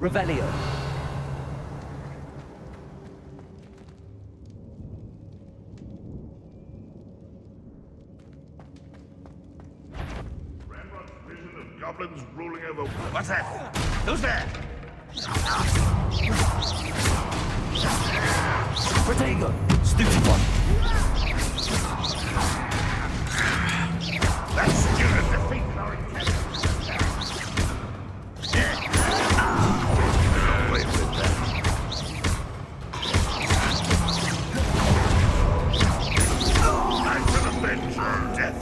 Revelio. Ramrod's vision of goblins ruling over... What's that? Who's there? Protego. Stupid one. That student defeated our intent. Away with that. I shall avenge your death.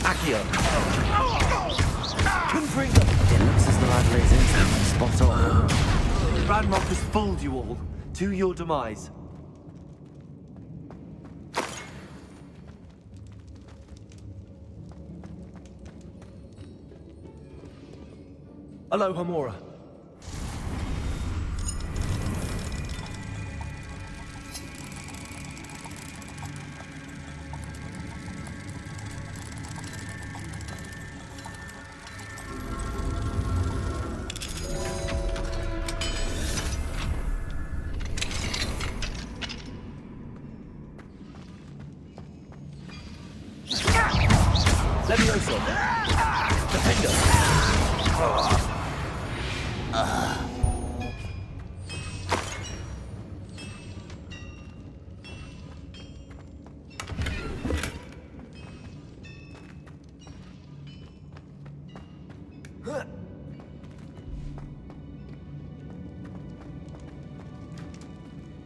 Accio. Confringo. It looks as though I've laid into spot on. Ranrock has fooled you all. To your demise. Aloha Mora. Levioso. Defender.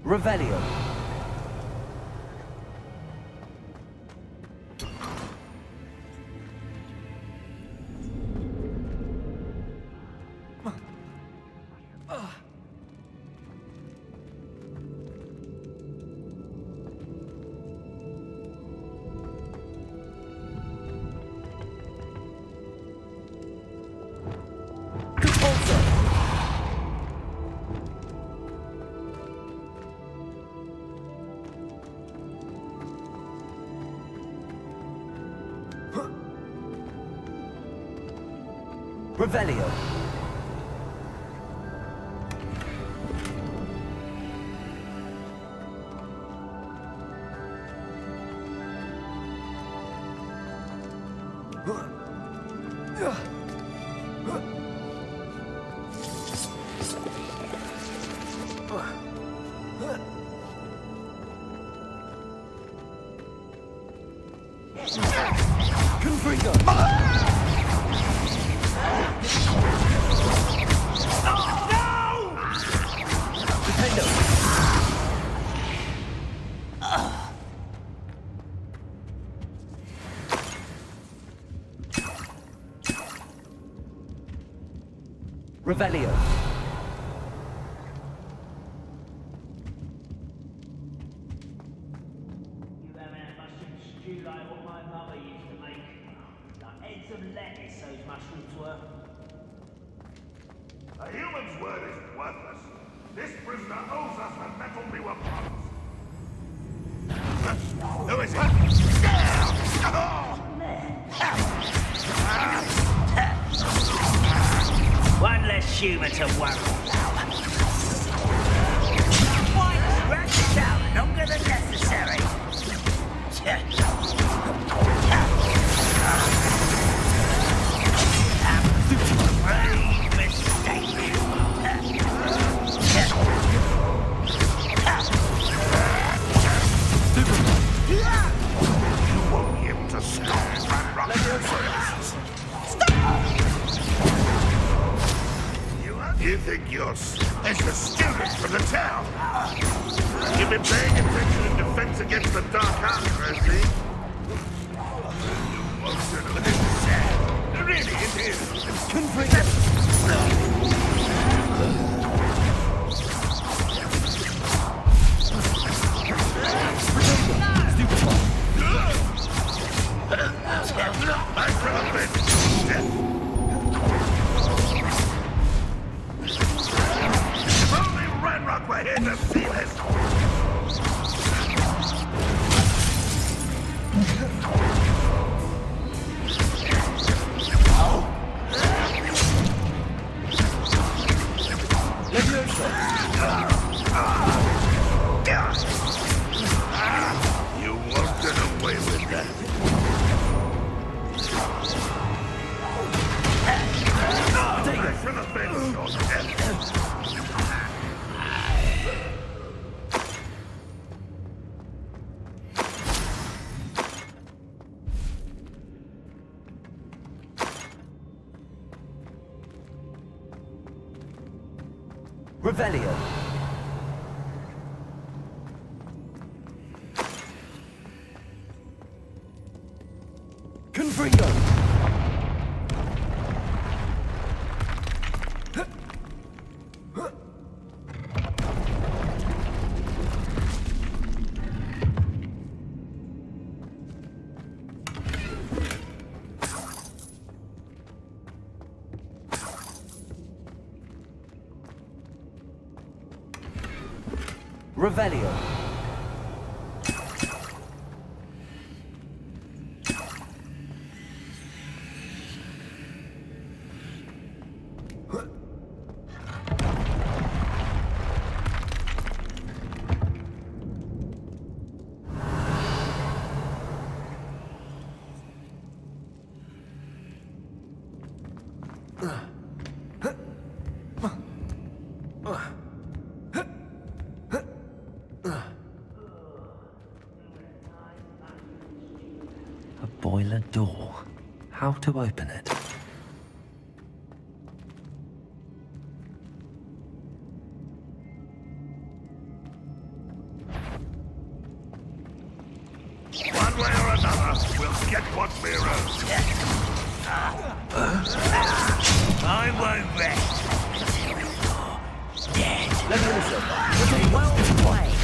Revelio. Revelio. Confringo. Revelio. You haven't had mushroom stew like what my mother used to make. Like heads of lettuce, those mushrooms were. A human's word is worthless. This prisoner owes us the metal we were promised. Who is it? One less human to worry about. Why scratch it out longer than necessary? Grave mistake. You won't be able to stop Ranrock. You think you're special student from the town? You've been paying attention in defense against the Dark Arts, has he? But this is sad. Really, it is. Confringo. Stupid one. I shall avenge death. If only Ranrock were here to see this. shall avenge your death. Revelio. Confringo. Revelio. A boiler door. How to open it? One way or another, we'll get what we're owed. I won't rest until you're dead. Let me listen. Well played.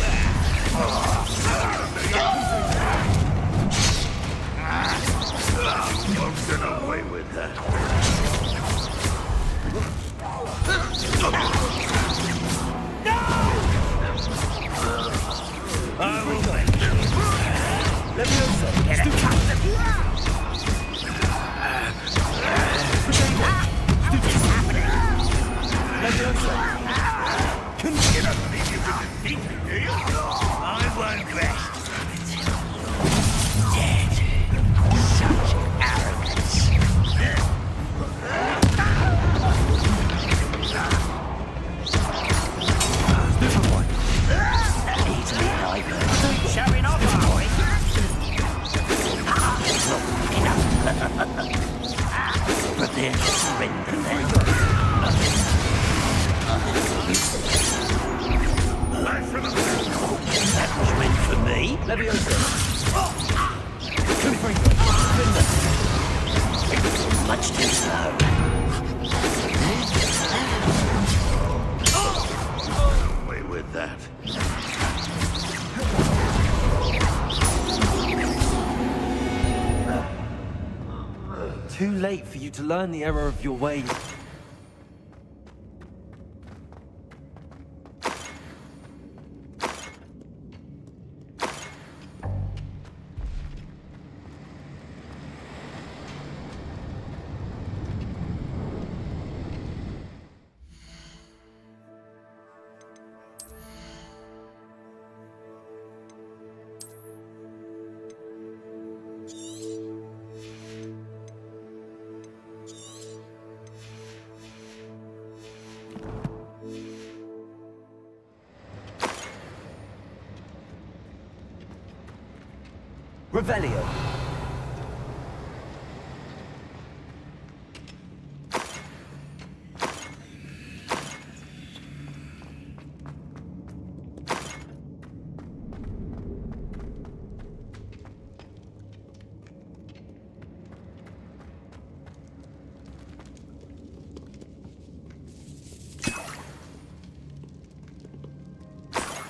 You won't get away with that. I will make you. Let me listen. Get a cut. It's happening. Let me listen. You don't think you can defeat me, do you? I won't rest until you're dead. Such arrogance. Different one. Easily live. Showing off, are we? Prepare to surrender then. That was meant for me. Leviosa. Much too slow. Away with that. Too late for you to learn the error of your ways. Revelio.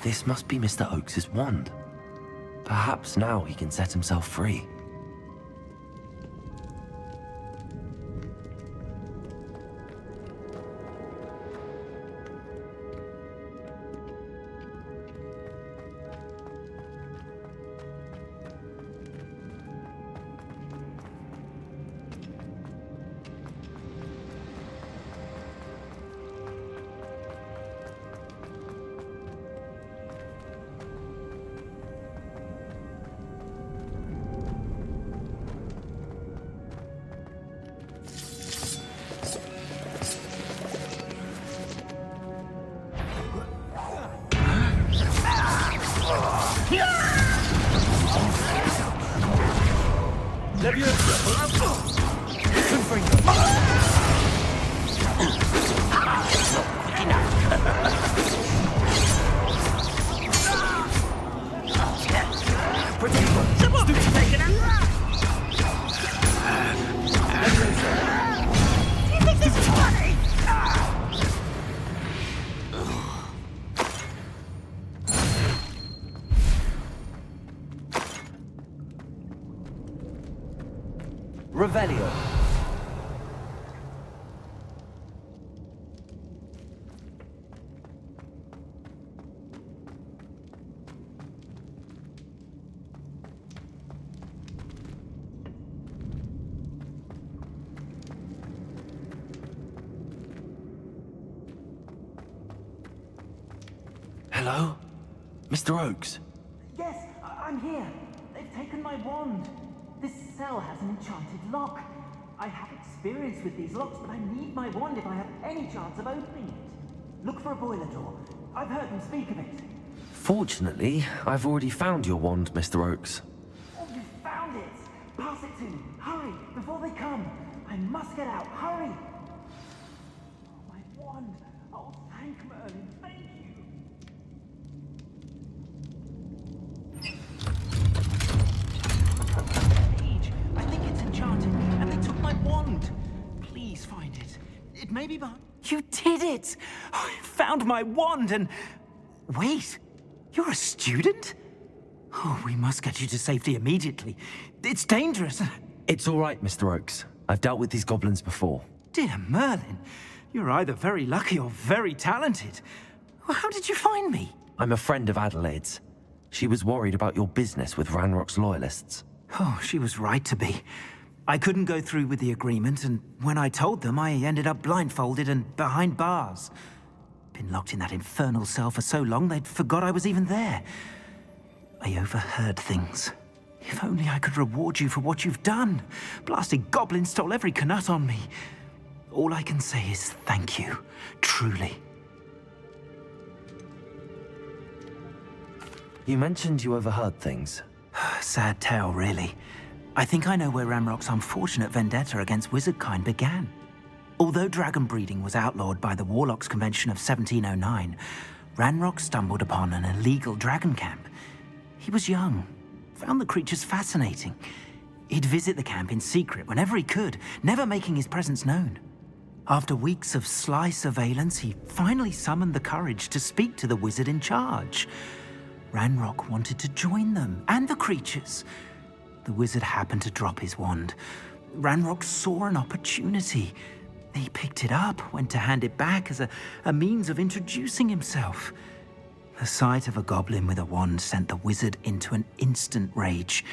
This must be Mr. Oakes's wand. Perhaps now he can set himself free. Hello? Mr. Oakes? Yes, I'm here. They've taken my wand. This cell has an enchanted lock. I have experience with these locks, but I need my wand if I have any chance of opening it. Look for a boiler door. I've heard them speak of it. Fortunately, I've already found your wand, Mr. Oakes. Oh, you found it! Pass it to me. Hurry, before they come. I must get out. Hurry! Oh, my wand. Oh, thank Merlin. Thank you. Page, I think it's enchanted, and they took my wand. Please find it. It may be behind. You did it! I found my wand and... Wait, you're a student? Oh, we must get you to safety immediately. It's dangerous. It's all right, Mr. Oakes. I've dealt with these goblins before. Dear Merlin, you're either very lucky or very talented. Well, how did you find me? I'm a friend of Adelaide's. She was worried about your business with Ranrock's loyalists. Oh, she was right to be. I couldn't go through with the agreement, and when I told them, I ended up blindfolded and behind bars. Been locked in that infernal cell for so long, they'd forgot I was even there. I overheard things. If only I could reward you for what you've done. Blasted goblin stole every Knut on me. All I can say is thank you, truly. You mentioned you overheard things. Sad tale, really. I think I know where Ranrock's unfortunate vendetta against wizardkind began. Although dragon breeding was outlawed by the Warlocks Convention of 1709, Ranrock stumbled upon an illegal dragon camp. He was young, found the creatures fascinating. He'd visit the camp in secret whenever he could, never making his presence known. After weeks of sly surveillance, he finally summoned the courage to speak to the wizard in charge. Ranrock wanted to join them, and the creatures. The wizard happened to drop his wand. Ranrock saw an opportunity. He picked it up, went to hand it back as a means of introducing himself. The sight of a goblin with a wand sent the wizard into an instant rage.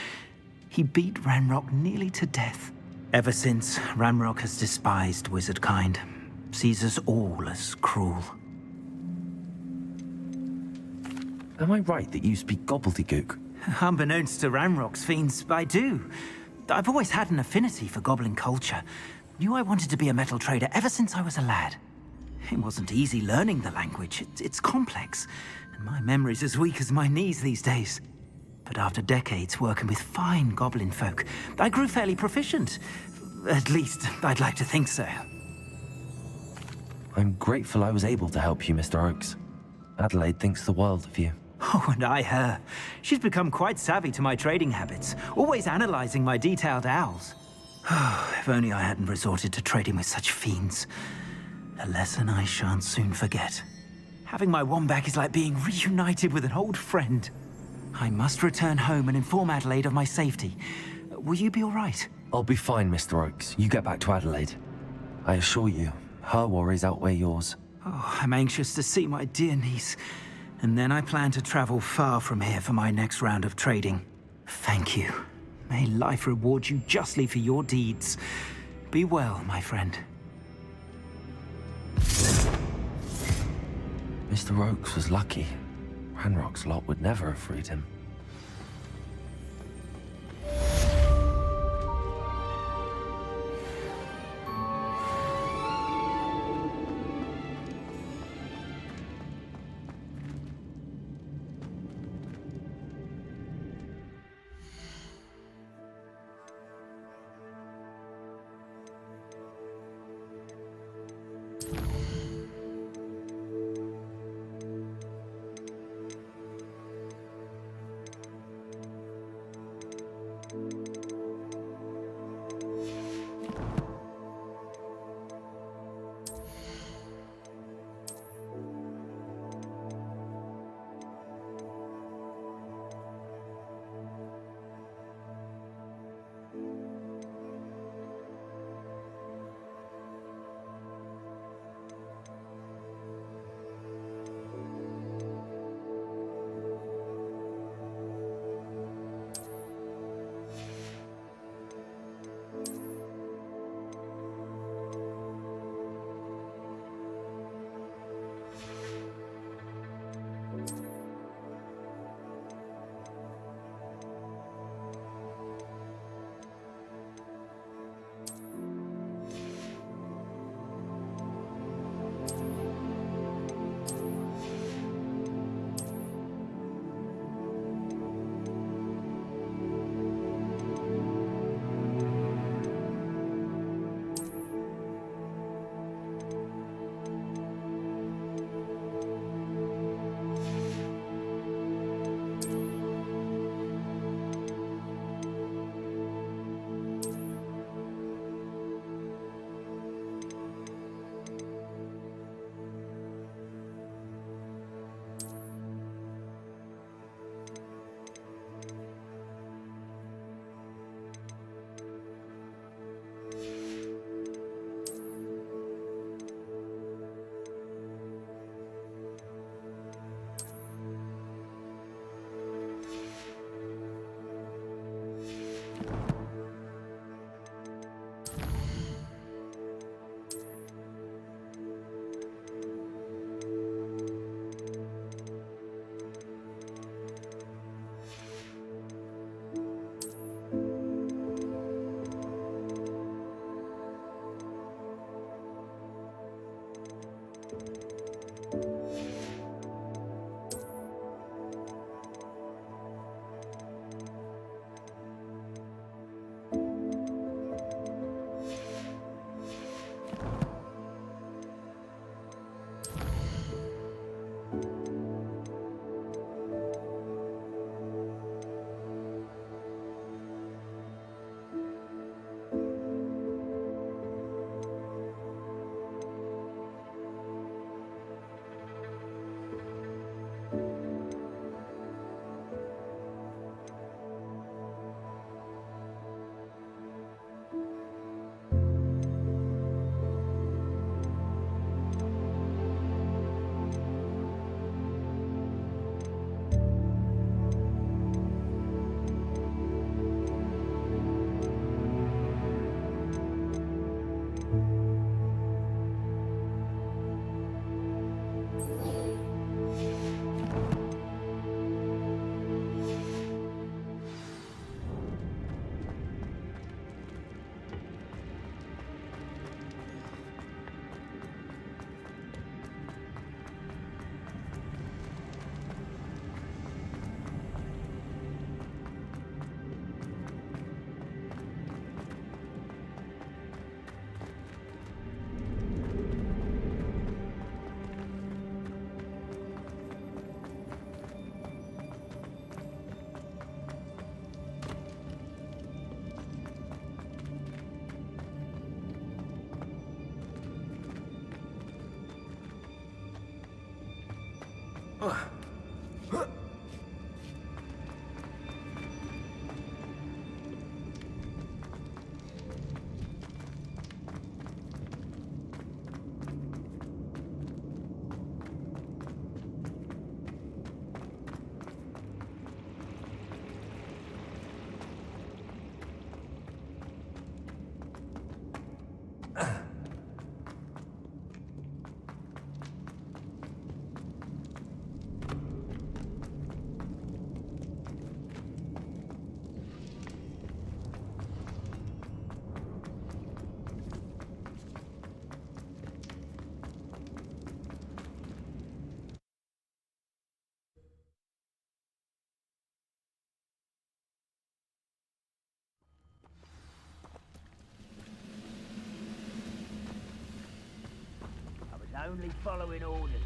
He beat Ranrock nearly to death. Ever since, Ranrock has despised wizardkind, sees us all as cruel. Am I right that you speak gobbledygook? Unbeknownst to Ranrock's fiends, I do. I've always had an affinity for goblin culture. Knew I wanted to be a metal trader ever since I was a lad. It wasn't easy learning the language. It's complex, and my memory's as weak as my knees these days. But after decades working with fine goblin folk, I grew fairly proficient. At least, I'd like to think so. I'm grateful I was able to help you, Mr. Oakes. Adelaide thinks the world of you. Oh, and I her. She's become quite savvy to my trading habits, always analyzing my detailed owls. If only I hadn't resorted to trading with such fiends. A lesson I shan't soon forget. Having my wand back is like being reunited with an old friend. I must return home and inform Adelaide of my safety. Will you be all right? I'll be fine, Mr. Oakes. You get back to Adelaide. I assure you, her worries outweigh yours. Oh, I'm anxious to see my dear niece. And then I plan to travel far from here for my next round of trading. Thank you. May life reward you justly for your deeds. Be well, my friend. Mr. Oakes was lucky. Ranrock's lot would never have freed him. Only following orders.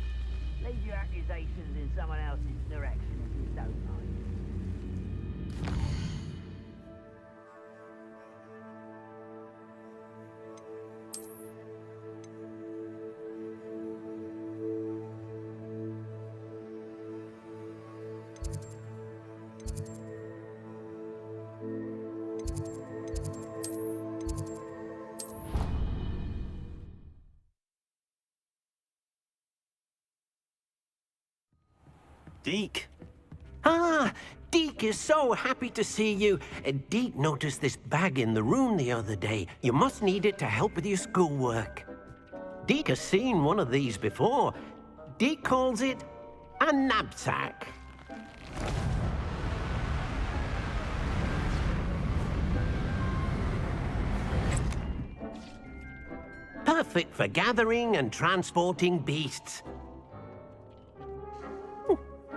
Leave your accusations in someone else's direction if you don't mind. Deke. Ah, Deke is so happy to see you. Deke noticed this bag in the room the other day. You must need it to help with your schoolwork. Deke has seen one of these before. Deke calls it a knapsack. Perfect for gathering and transporting beasts.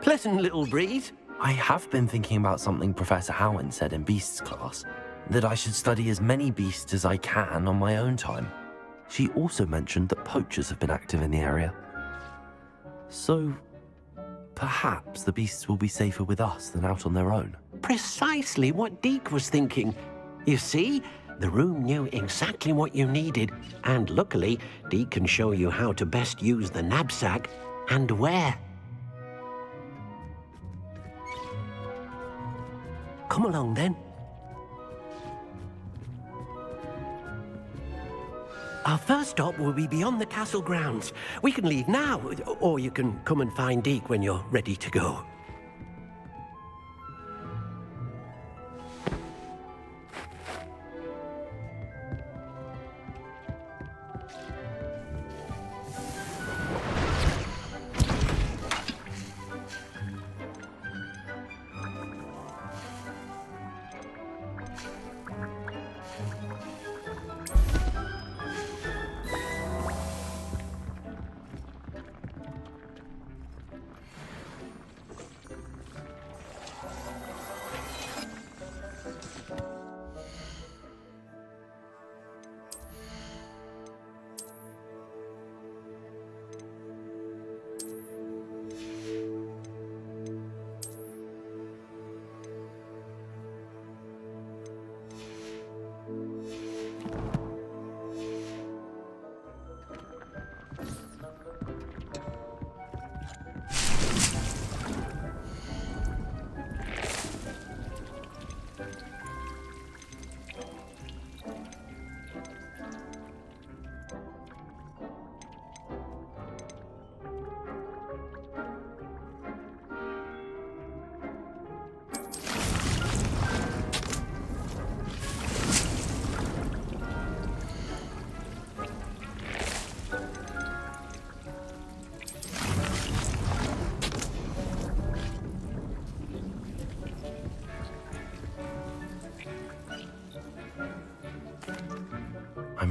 Pleasant little breeze. I have been thinking about something Professor Howard said in Beasts class, that I should study as many beasts as I can on my own time. She also mentioned that poachers have been active in the area. So, perhaps the beasts will be safer with us than out on their own. Precisely what Deke was thinking. You see, the room knew exactly what you needed, and luckily, Deke can show you how to best use the knapsack and where. Come along, then. Our first stop will be beyond the castle grounds. We can leave now, or you can come and find Deke when you're ready to go.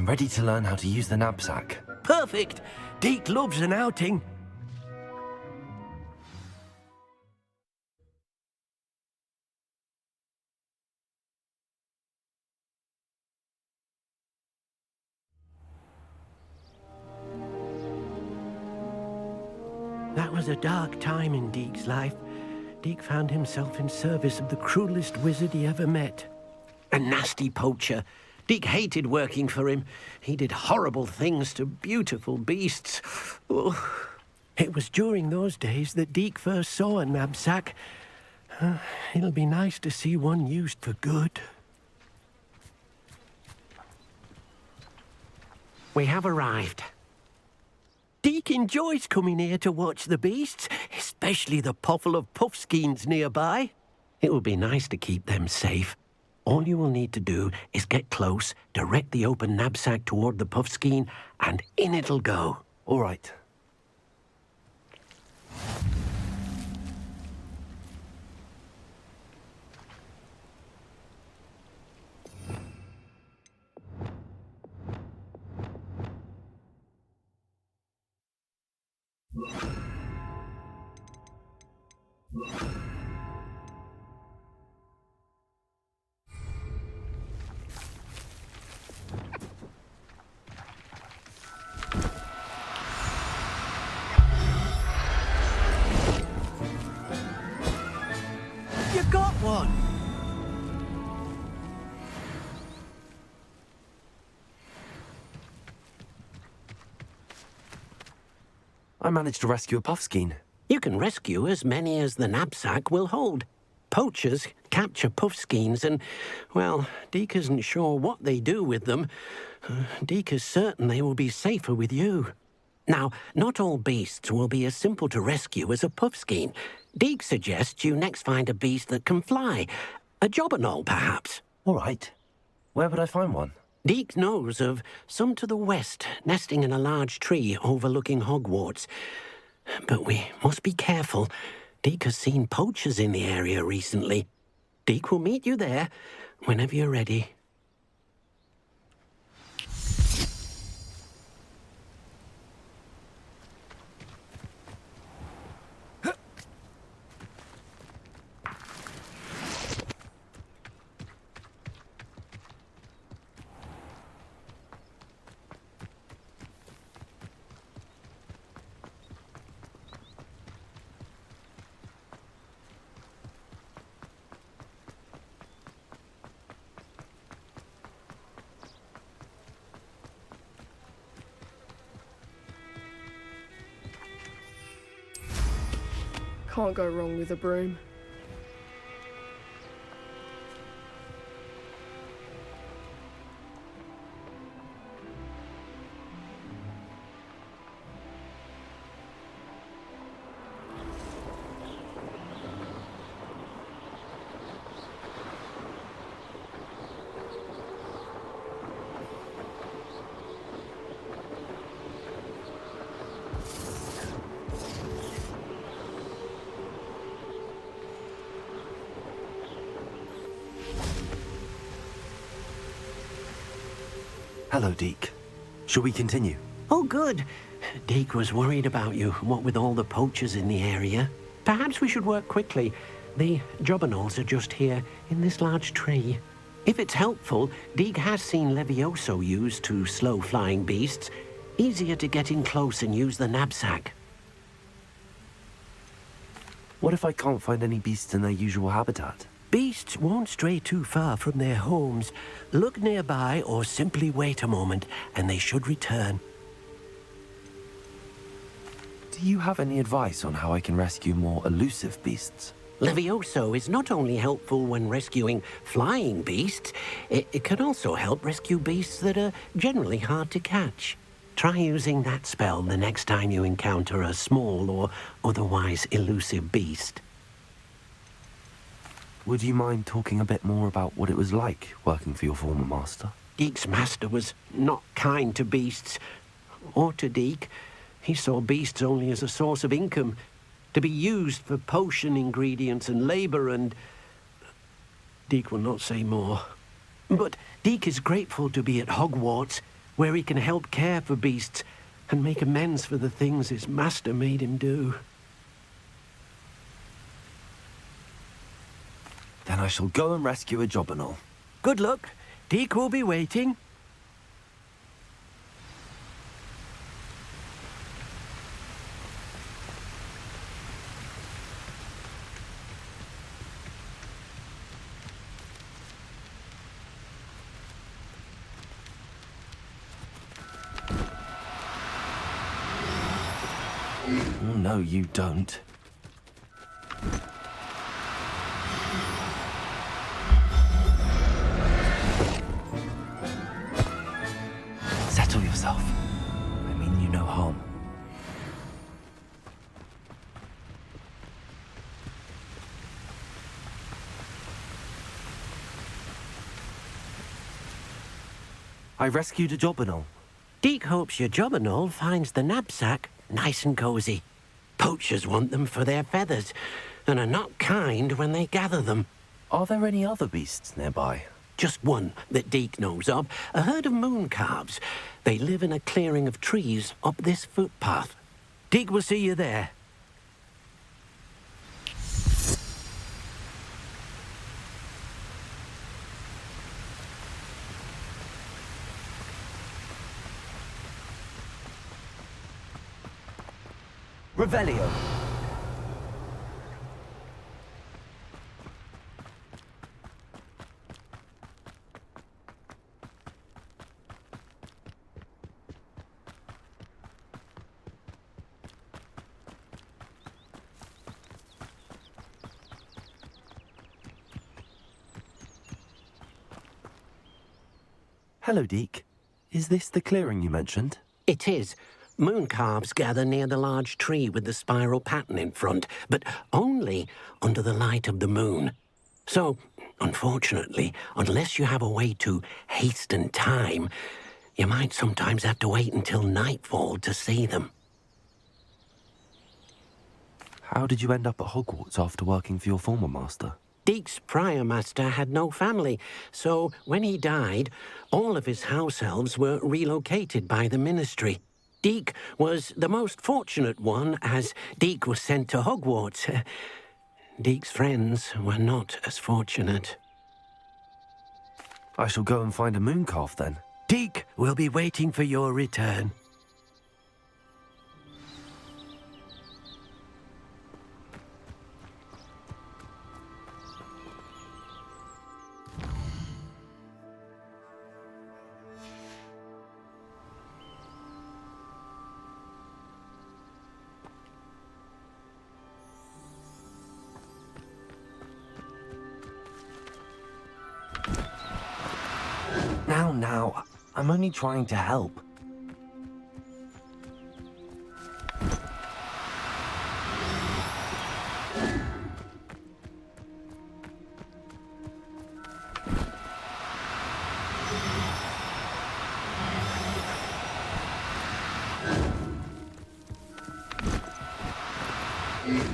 ready to learn how to use the knapsack. Perfect! Deke loves an outing. That was a dark time in Deke's life. Deke found himself in service of the cruelest wizard he ever met. A nasty poacher. Deke hated working for him. He did horrible things to beautiful beasts. Oh. It was during those days that Deke first saw a knapsack. It'll be nice to see one used for good. We have arrived. Deke enjoys coming here to watch the beasts, especially the puffle of puffskeins nearby. It will be nice to keep them safe. All you will need to do is get close, direct the open knapsack toward the puffskein, and in it'll go. All right. You got one! I managed to rescue a puffskein. You can rescue as many as the knapsack will hold. Poachers capture puffskeins and, well, Deke isn't sure what they do with them. Deke is certain they will be safer with you. Now, not all beasts will be as simple to rescue as a puffskein. Deke suggests you next find a beast that can fly. A jobberknoll, perhaps. All right. Where would I find one? Deke knows of some to the west, nesting in a large tree overlooking Hogwarts. But we must be careful. Deke has seen poachers in the area recently. Deke will meet you there whenever you're ready. Can't go wrong with a broom. Hello, Deke. Shall we continue? Oh, good. Deke was worried about you, what with all the poachers in the area. Perhaps we should work quickly. The jobberknolls are just here, in this large tree. If it's helpful, Deke has seen Levioso used to slow flying beasts. Easier to get in close and use the knapsack. What if I can't find any beasts in their usual habitat? Beasts won't stray too far from their homes. Look nearby or simply wait a moment, and they should return. Do you have any advice on how I can rescue more elusive beasts? Levioso is not only helpful when rescuing flying beasts, it can also help rescue beasts that are generally hard to catch. Try using that spell the next time you encounter a small or otherwise elusive beast. Would you mind talking a bit more about what it was like working for your former master? Deke's master was not kind to beasts, or to Deke. He saw beasts only as a source of income, to be used for potion ingredients and labor, and Deke will not say more. But Deke is grateful to be at Hogwarts. where he can help care for beasts and make amends for the things his master made him do. Then I shall go and rescue a Jobberknoll. Good luck. Deke will be waiting. Oh, no, you don't. Settle yourself. I mean you no harm. I rescued a Jobberknoll. Deke hopes your Jobberknoll finds the knapsack nice and cozy. Poachers want them for their feathers and are not kind when they gather them. Are there any other beasts nearby? Just one that Deke knows of, a herd of moon calves. They live in a clearing of trees up this footpath. Deke will see you there. Revelio. Hello, Deke. Is this the clearing you mentioned? It is. Moon calves gather near the large tree with the spiral pattern in front, but only under the light of the moon. So, unfortunately, unless you have a way to hasten time, you might sometimes have to wait until nightfall to see them. How did you end up at Hogwarts after working for your former master? Deke's prior master had no family, so when he died, all of his house elves were relocated by the ministry. Deke was the most fortunate one, as Deke was sent to Hogwarts. Deke's friends were not as fortunate. I shall go and find a moon calf then. Deke will be waiting for your return. Now, I'm only trying to help.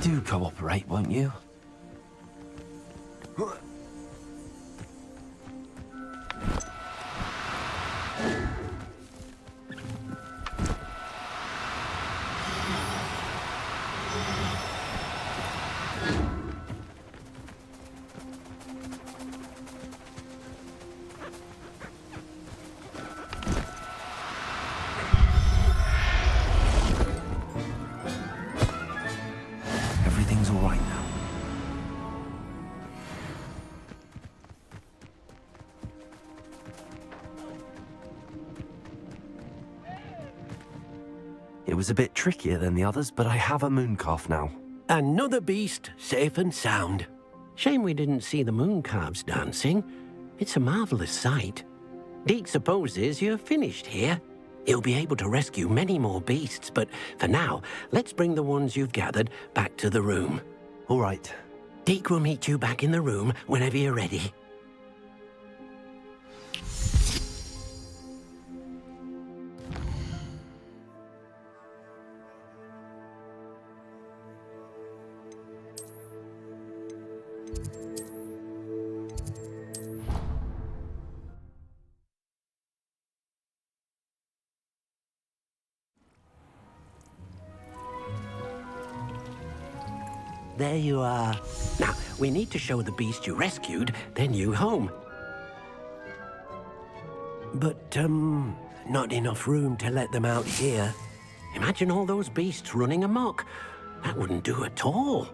Do cooperate, won't you? Everything's all right now. It was a bit trickier than the others, but I have a moon calf now. Another beast, safe and sound. Shame we didn't see the moon calves dancing. It's a marvelous sight. Deke supposes you're finished here. He'll be able to rescue many more beasts, but for now, let's bring the ones you've gathered back to the room. All right. Deke will meet you back in the room whenever you're ready. there you are. Now, we need to show the beast you rescued their new home. But, not enough room to let them out here. Imagine all those beasts running amok. That wouldn't do at all.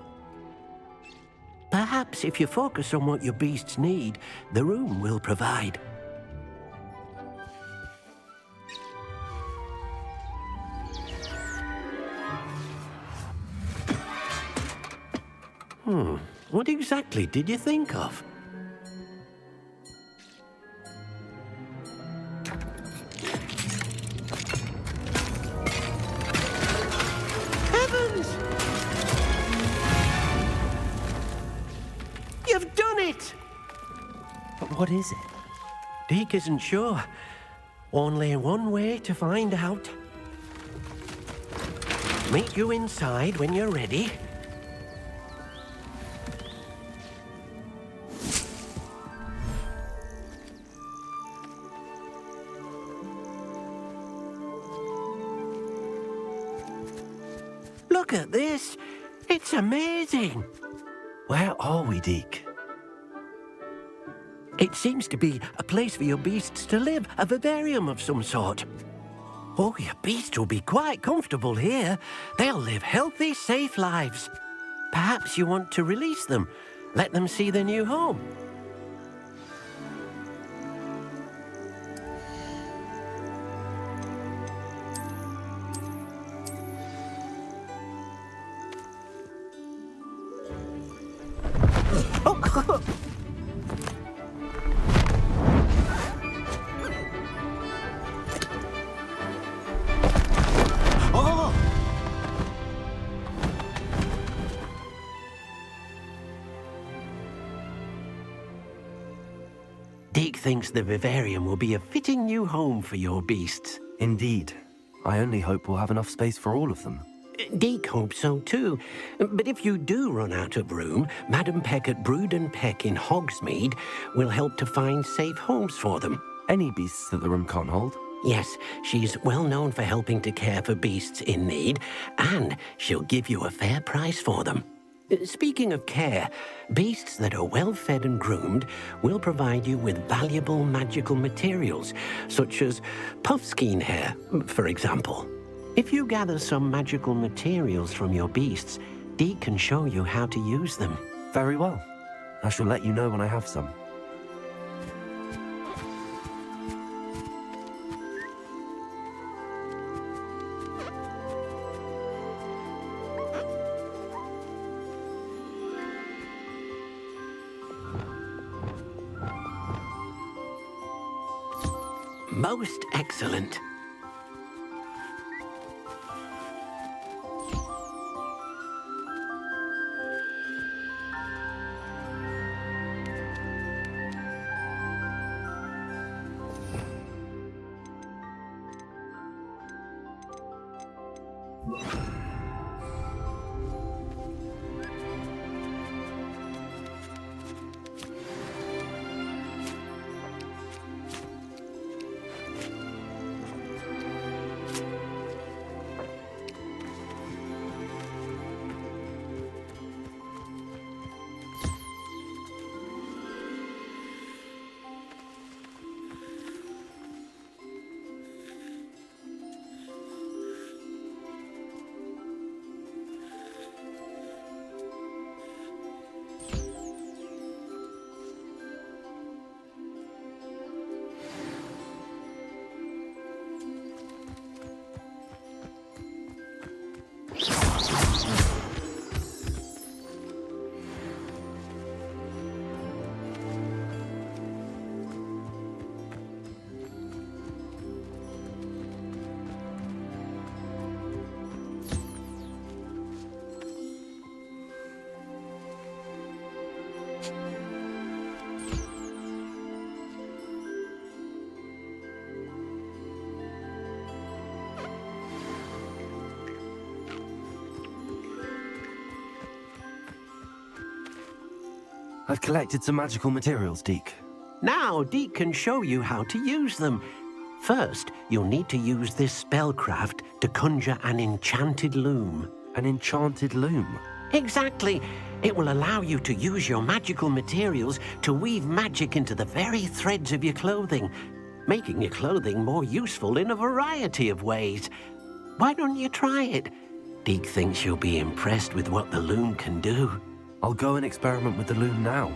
Perhaps if you focus on what your beasts need, the room will provide. What exactly did you think of? Heavens! You've done it! But what is it? Deke isn't sure. Only one way to find out. Meet you inside when you're ready. Look at this. It's amazing. Where are we, Deke? It seems to be a place for your beasts to live, a vivarium of some sort. Oh, your beasts will be quite comfortable here. They'll live healthy, safe lives. Perhaps you want to release them, let them see their new home. Deke thinks the vivarium will be a fitting new home for your beasts. Indeed. I only hope we'll have enough space for all of them. Deke hopes so too. But if you do run out of room, Madam Peck at Brood and Peck in Hogsmeade will help to find safe homes for them. Any beasts that the room can't hold? Yes, she's well known for helping to care for beasts in need, and she'll give you a fair price for them. Speaking of care, beasts that are well fed and groomed will provide you with valuable magical materials, such as puffskein hair, for example. If you gather some magical materials from your beasts, Deke can show you how to use them. Very well. I shall let you know when I have some. Most excellent. I've collected some magical materials, Deke. Now Deke can show you how to use them. First, you'll need to use this spellcraft to conjure an enchanted loom. An enchanted loom? Exactly. It will allow you to use your magical materials to weave magic into the very threads of your clothing, making your clothing more useful in a variety of ways. Why don't you try it? Deke thinks you'll be impressed with what the loom can do. I'll go and experiment with the loom now.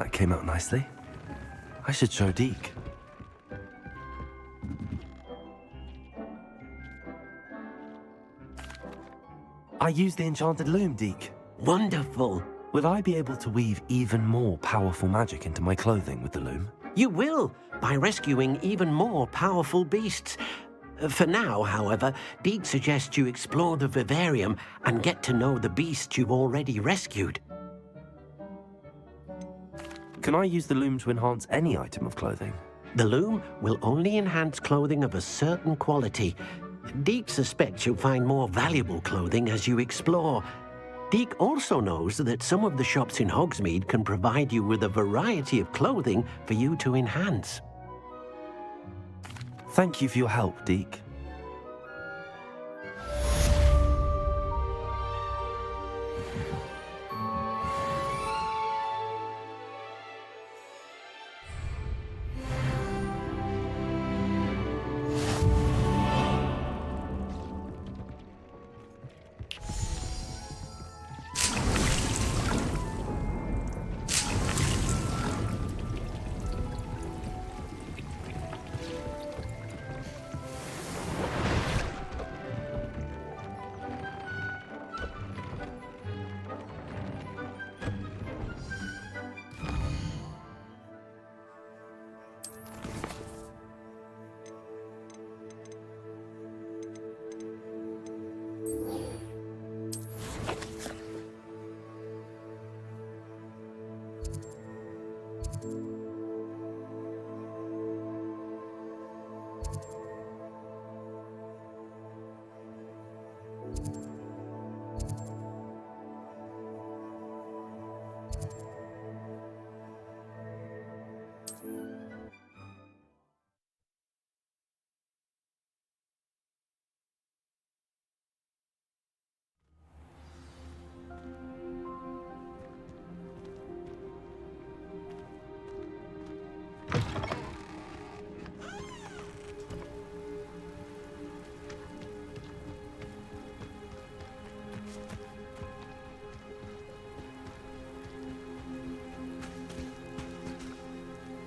That came out nicely. I should show Deke. I used the enchanted loom, Deke. Wonderful. Will I be able to weave even more powerful magic into my clothing with the loom? You will, by rescuing even more powerful beasts. For now, however, Deke suggests you explore the vivarium and get to know the beasts you've already rescued. Can I use the loom to enhance any item of clothing? The loom will only enhance clothing of a certain quality. Deke suspects you'll find more valuable clothing as you explore. Deke also knows that some of the shops in Hogsmeade can provide you with a variety of clothing for you to enhance. Thank you for your help, Deke.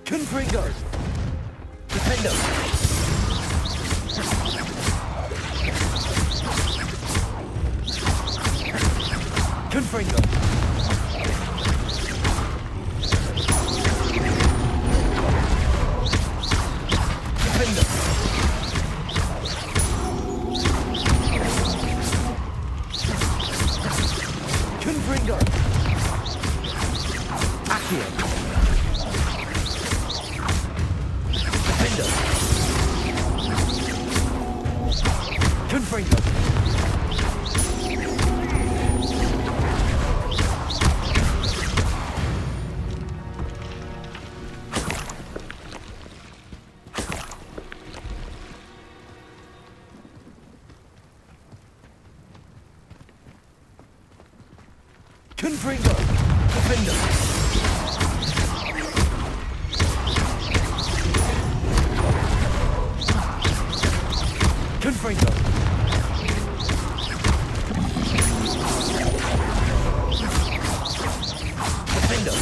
Confringo! Defendo! Confringo! Defendo! Confringo! Accio! Confringo! Confringo! Defendo! Confringo! Defendo!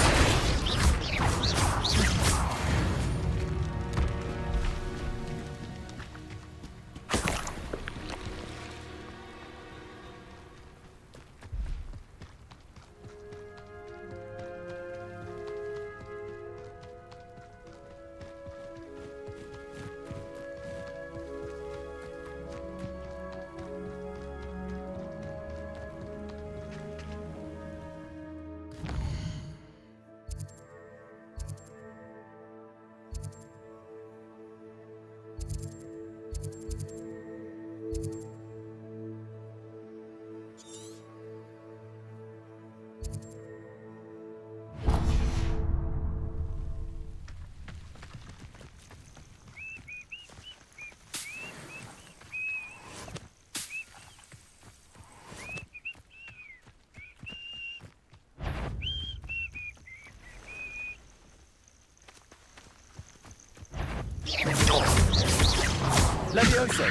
Levioso!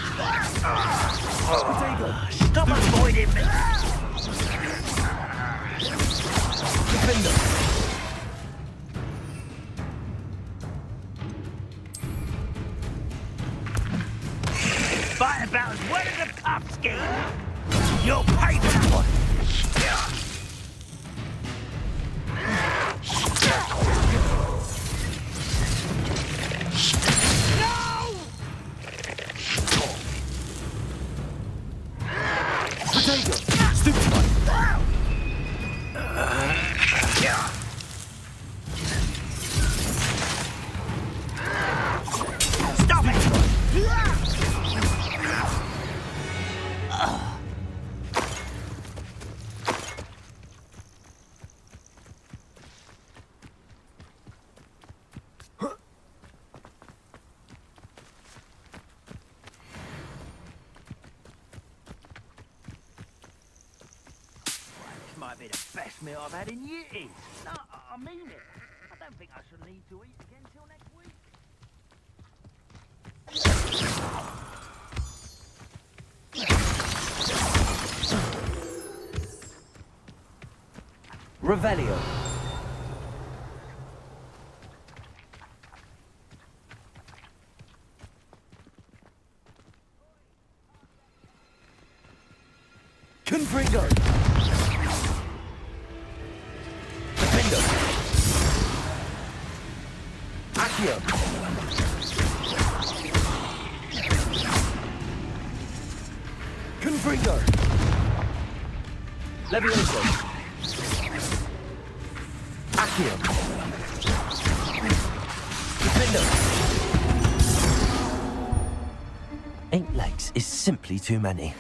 Potato! Stop avoiding me! Defendo! Fight about as well as a pup ski! You'll pay for that one! Potato! Stupefy! Stop it! be the best meal I've had in years. No, I mean it. I don't think I shall need to eat again till next week. Revelio. Confringo. Defendo. Accio. Confringo. Levioso. Accio. Defendo. 8 legs is simply too many.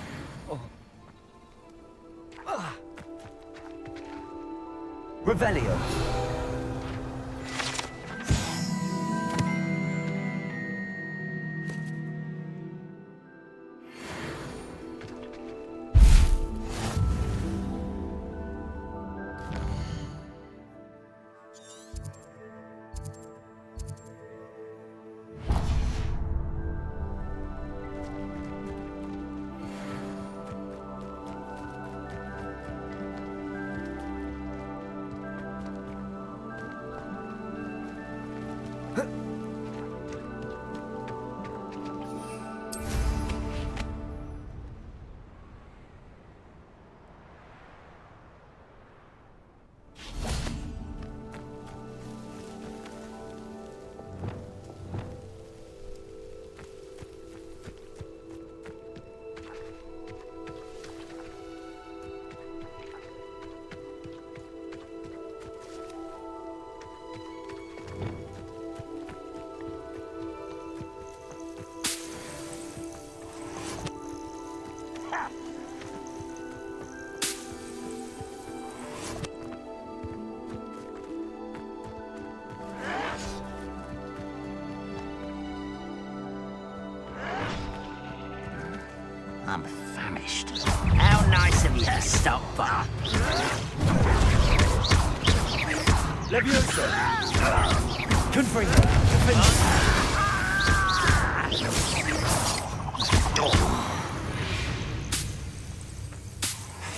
Revelio. I'm famished. How nice of you to stop by. Levioso. Confringo. Defendo.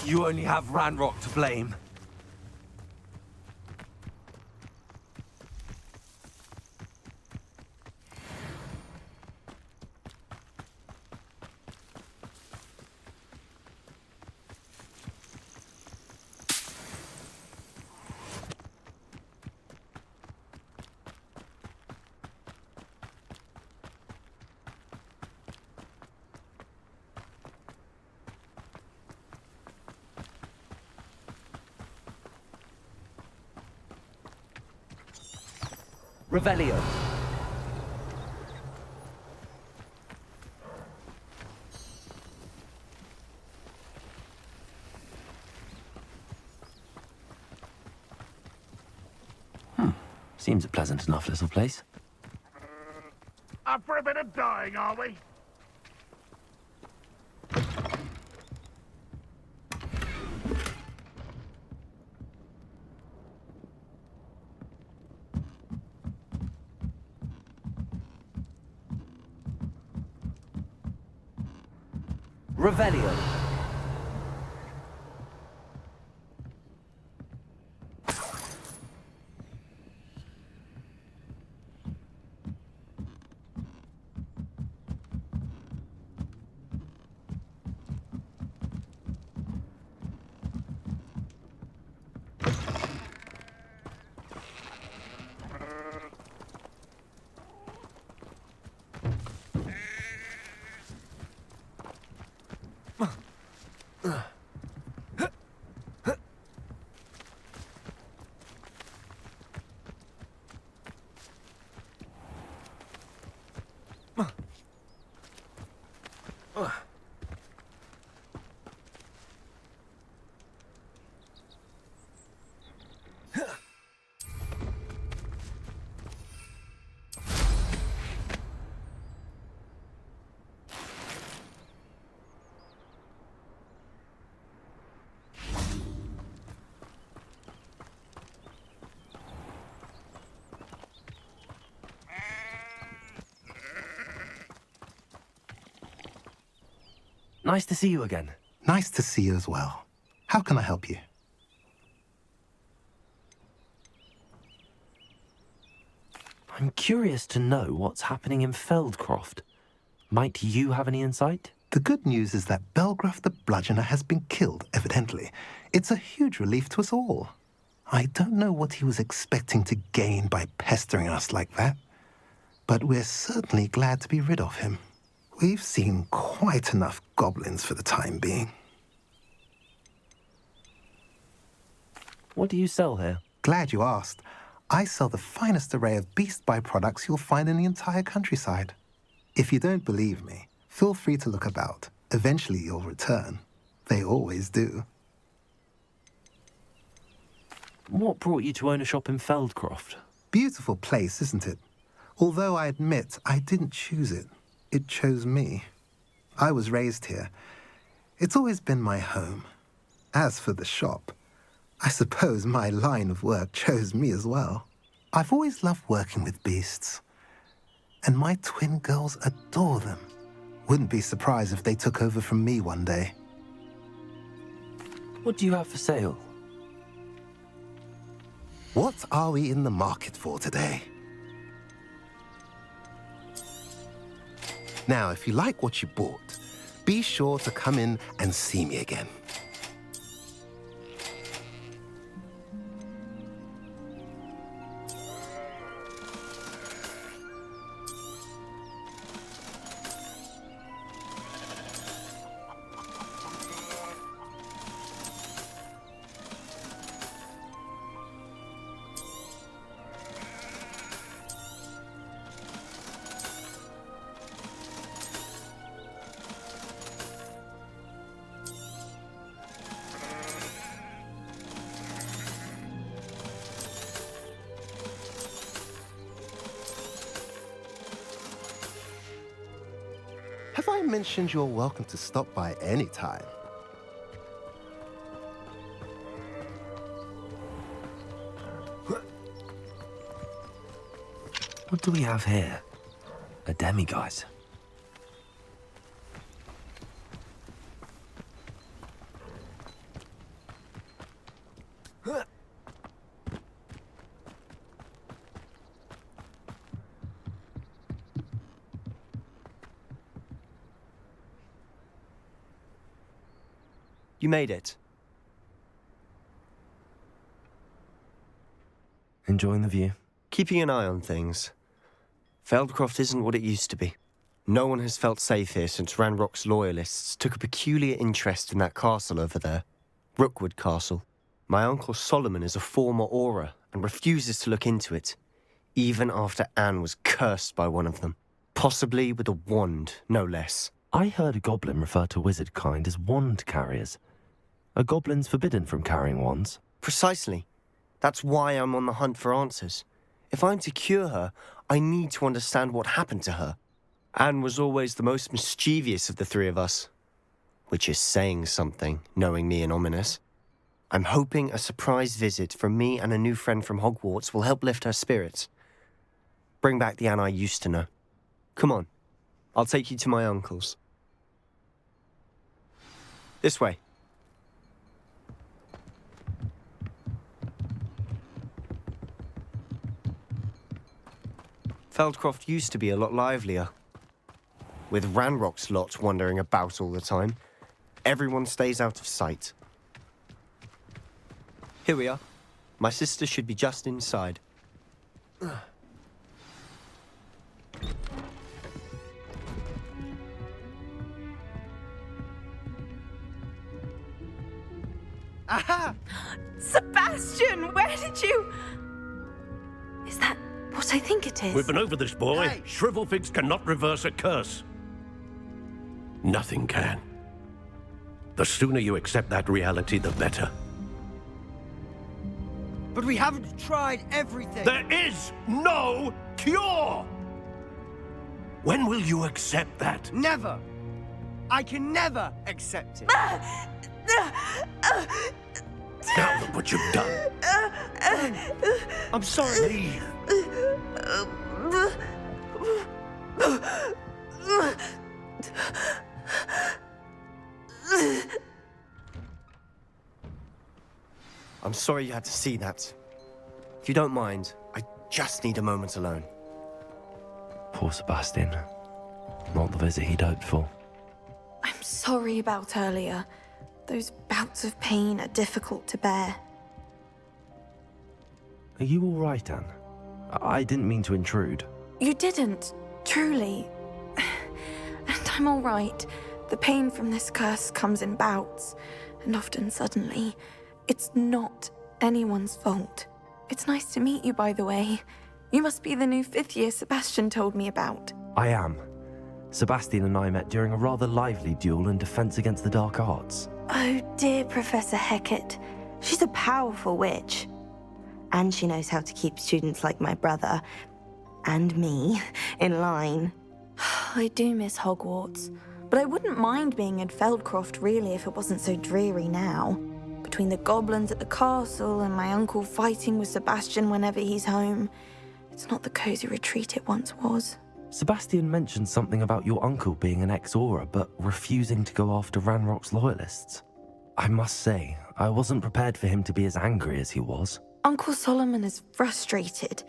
You only have Ranrock to blame. Revelio. Seems a pleasant enough little place. Up for a bit of dying, are we? Revelio. Nice to see you again. Nice to see you as well. How can I help you? I'm curious to know what's happening in Feldcroft. Might you have any insight? The good news is that Belgraf the Bludgeoner has been killed, evidently. It's a huge relief to us all. I don't know what he was expecting to gain by pestering us like that, but we're certainly glad to be rid of him. We've seen quite enough goblins for the time being. What do you sell here? Glad you asked. I sell the finest array of beast byproducts you'll find in the entire countryside. If you don't believe me, feel free to look about. Eventually you'll return. They always do. What brought you to own a shop in Feldcroft? Beautiful place, isn't it? Although I admit I didn't choose it. It chose me. I was raised here. It's always been my home. As for the shop, I suppose my line of work chose me as well. I've always loved working with beasts. And my twin girls adore them. Wouldn't be surprised if they took over from me one day. What do you have for sale? What are we in the market for today? Now, if you like what you bought, be sure to come in and see me again. Have I mentioned you're welcome to stop by any time? What do we have here? A demiguise. You made it. Enjoying the view? Keeping an eye on things. Feldcroft isn't what it used to be. No one has felt safe here since Ranrock's loyalists took a peculiar interest in that castle over there. Rookwood Castle. My uncle Solomon is a former Auror and refuses to look into it, even after Anne was cursed by one of them. Possibly with a wand, no less. I heard a goblin refer to wizard kind as wand carriers. Are goblins forbidden from carrying wands? Precisely. That's why I'm on the hunt for answers. If I'm to cure her, I need to understand what happened to her. Anne was always the most mischievous of the three of us. Which is saying something, knowing me and ominous. I'm hoping a surprise visit from me and a new friend from Hogwarts will help lift her spirits. Bring back the Anne I used to know. Come on, I'll take you to my uncle's. This way. Feldcroft used to be a lot livelier. With Ranrock's lot wandering about all the time, everyone stays out of sight. Here we are. My sister should be just inside. Aha! Sebastian, where did you... Is that what I think it is? We've been over this, boy. Hey. Shrivelfigs cannot reverse a curse. Nothing can. The sooner you accept that reality, the better. But we haven't tried everything. There is no cure! When will you accept that? Never. I can never accept it. Now look what you've done. I'm sorry. Leave. I'm sorry you had to see that. If you don't mind, I just need a moment alone. Poor Sebastian. Not the visit he'd hoped for. I'm sorry about earlier. Those bouts of pain are difficult to bear. Are you all right, Anne? I didn't mean to intrude. You didn't, truly. And I'm all right. The pain from this curse comes in bouts, and often suddenly. It's not anyone's fault. It's nice to meet you, by the way. You must be the new 5th year Sebastian told me about. I am. Sebastian and I met during a rather lively duel in Defense Against the Dark Arts. Oh dear, Professor Hecat. She's a powerful witch. And she knows how to keep students like my brother, and me, in line. I do miss Hogwarts, but I wouldn't mind being in Feldcroft really if it wasn't so dreary now. Between the goblins at the castle and my uncle fighting with Sebastian whenever he's home, it's not the cozy retreat it once was. Sebastian mentioned something about your uncle being an ex-Auror, but refusing to go after Ranrock's loyalists. I must say, I wasn't prepared for him to be as angry as he was. Uncle Solomon is frustrated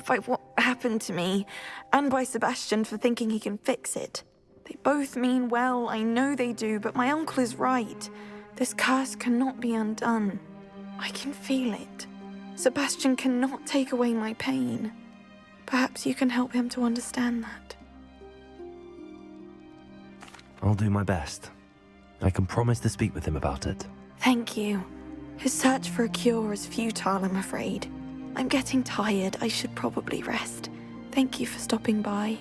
by what happened to me, and by Sebastian for thinking he can fix it. They both mean well, I know they do, but my uncle is right. This curse cannot be undone. I can feel it. Sebastian cannot take away my pain. Perhaps you can help him to understand that. I'll do my best. I can promise to speak with him about it. Thank you. His search for a cure is futile, I'm afraid. I'm getting tired. I should probably rest. Thank you for stopping by.